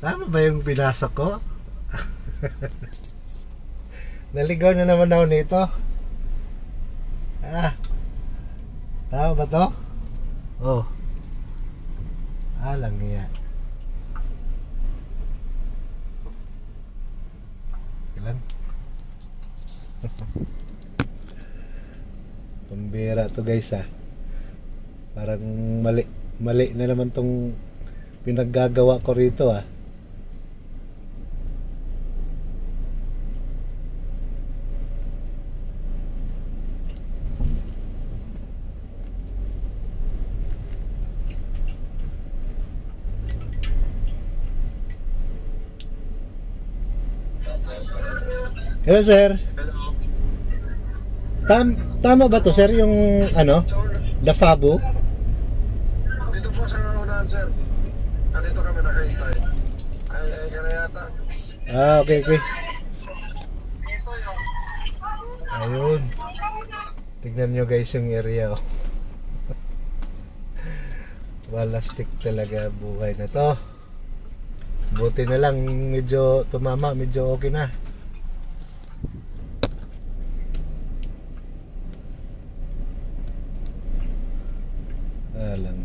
Tama ba yung pinasok ko? Naligaw na naman ako nito. Ah, tama ba to? Oh. Lang niya. Ilan? Pambira to guys Parang mali na naman tong pinaggagawa ko rito Hello sir. Tama ba to sir yung Dafabo? Dito po sa unahan sir. Nandito kami nakahintay. Ay ka na yata. Okay. Ayun. Tignan nyo guys yung area Walastik talaga buhay na to. Buti na lang medyo tumama, medyo okay na. Lang